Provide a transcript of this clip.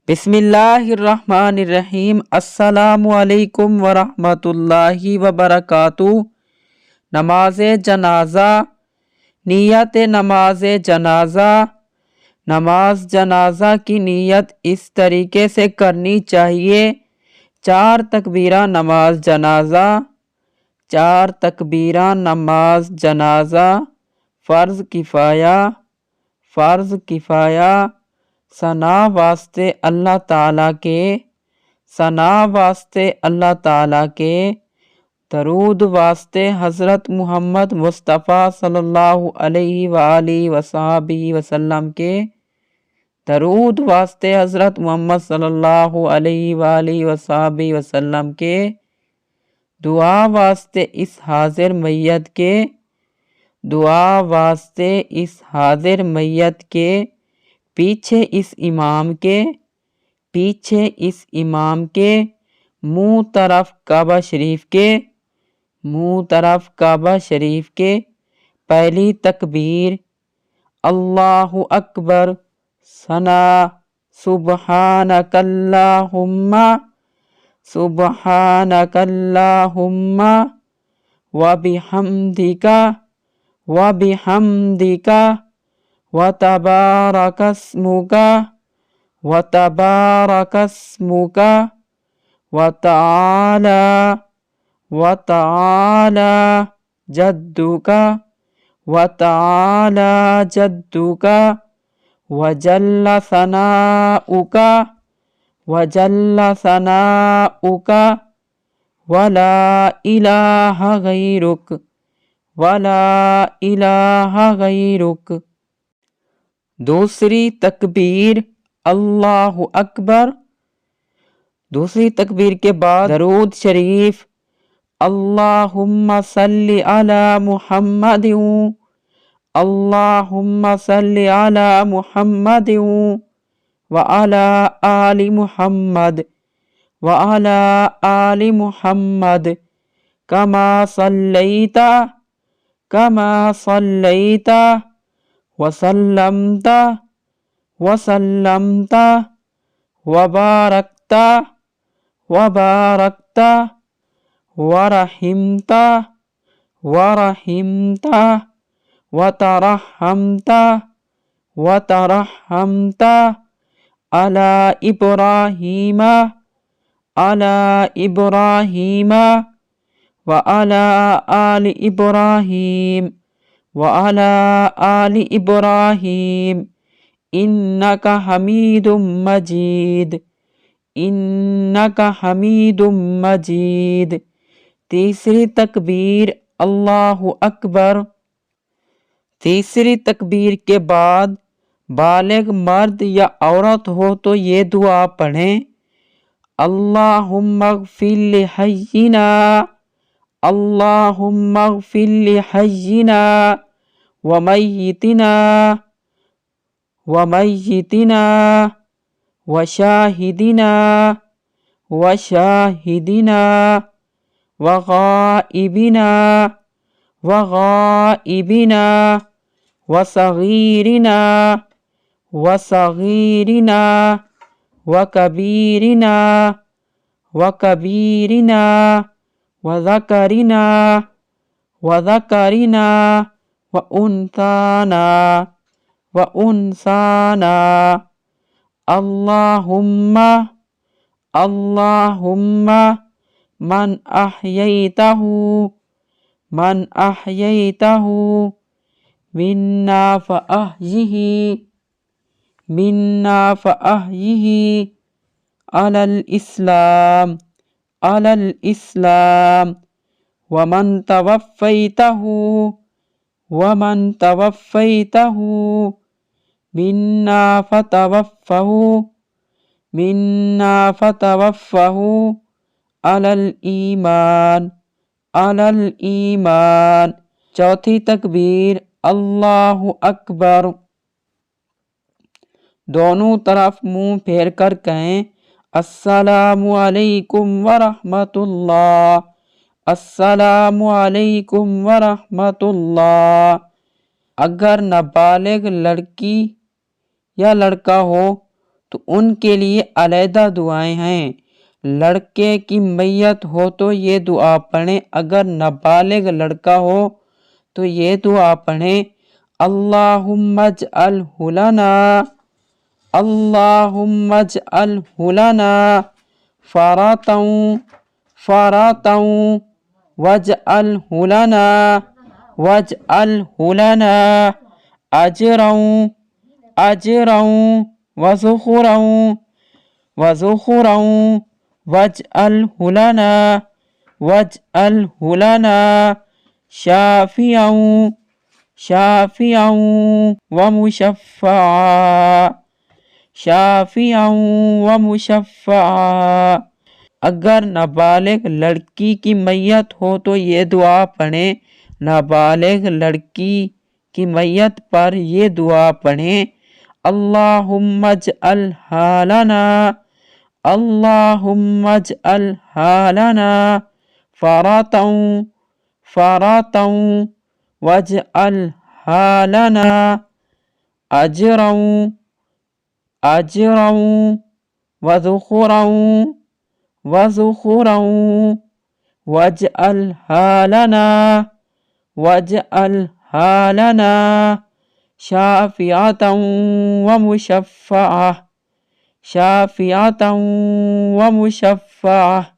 بسم اللہ الرحمن الرحیم۔ السلام علیکم ورحمۃ اللہ وبرکاتہ۔ نماز جنازہ۔ نیت نماز جنازہ۔ نماز جنازہ کی نیت اس طریقے سے کرنی چاہیے: 4 تکبیرہ نماز جنازہ۔ 4 تکبیرہ نماز جنازہ فرض کفایہ۔ فرض کفایہ ثنا واسطے اللہ تعالیٰ کے۔ ثنا واسطے اللہ تعالیٰ کے۔ درود واسطے حضرت محمد مصطفیٰ صلی اللہ علیہ وآلہ وصحبہ وسلم کے۔ درود واسطے حضرت محمد صلی اللہ علیہ وآلہ وصحبہ وسلم کے۔ دعا واسطے اس حاضر میت کے۔ دعا واسطے اس حاضر میت کے۔ پیچھے اس امام کے۔ پیچھے اس امام کے۔ منہ طرف کعبہ شریف کے۔ منہ طرف کعبہ شریف کے۔ پہلی تکبیر: اللہ اکبر، ثنا، سبحانک اللہم، سبحانک اللہم وبحمدک، وبحمدک، وتبارک اسمک، وتبارک اسمک، وتعالی، وتعالی جدک، وتعالی جدک، وجل ثناؤک، وجل ثناؤک، ولا الہ غیرک، ولا الہ غیرک۔ دوسری تکبیر: اللہ اکبر۔ دوسری تکبیر کے بعد درود شریف: اللہم صلی علی محمد، اللہم صلی علی محمد وعلی آل محمد، وعلی آل محمد، کما صلیت، کما صلیت، وسلمت، وسلمت، وبارکت، وبارکت، ورحمت، ورحمت، وترحمت، وترحمت، علی ابراہیم، علی ابراہیم، وعلی آل ابراہیم، وعلی آل ابراہیم، انک حمید مجید، انک حمید مجید۔ تیسری تکبیر: اللہ اکبر۔ تیسری تکبیر کے بعد بالغ مرد یا عورت ہو تو یہ دعا پڑھیں: اللہم اغفر لحینا، اللہم اغفر لحینا ومیتنا، ومیتنا، وشاہدنا، وشاہدنا، وغائبنا، وغائبنا، وصغیرنا، وصغیرنا، وکبیرنا، وکبیرنا، وذکرنا، وذکرنا، وانثانا، وانثانا۔ اللہم، اللہم من احییتہ، من احییتہ منا فاحیہ، منا فاحیہ علی الاسلام، علی الاسلام، ومن توفیتہ، ومن توفیتہ منا فتوفہ، منا فتوفہ علی الایمان، علی الایمان۔ چوتھی تکبیر: اللہ اکبر۔ دونوں طرف منہ پھیر کر کہیں: السلام علیکم ورحمۃ اللہ، السلام علیکم ورحمۃ اللہ۔ اگر نابالغ لڑکی یا لڑکا ہو تو ان کے لیے علیحدہ دعائیں ہیں۔ لڑکے کی میت ہو تو یہ دعا پڑھیں، اگر نابالغ لڑکا ہو تو یہ دعا پڑھیں، اللہم اجعلہ لنا، اللہم اجعلہ لنا فراتاً واجعلہ لنا اجراً وذخرا واجعلہ لنا شافعاً ومشفعا۔ اگر نابالغ لڑکی کی میت ہو تو یہ دعا پڑھیں، نابالغ لڑکی کی میت پر یہ دعا پڑھیں، اللہم اجعلہ لنا، اللہم اجعلہ لنا فراتاً واجعلہ لنا اجراً وذخرا واجعلہ لنا شافعاً ومشفعا۔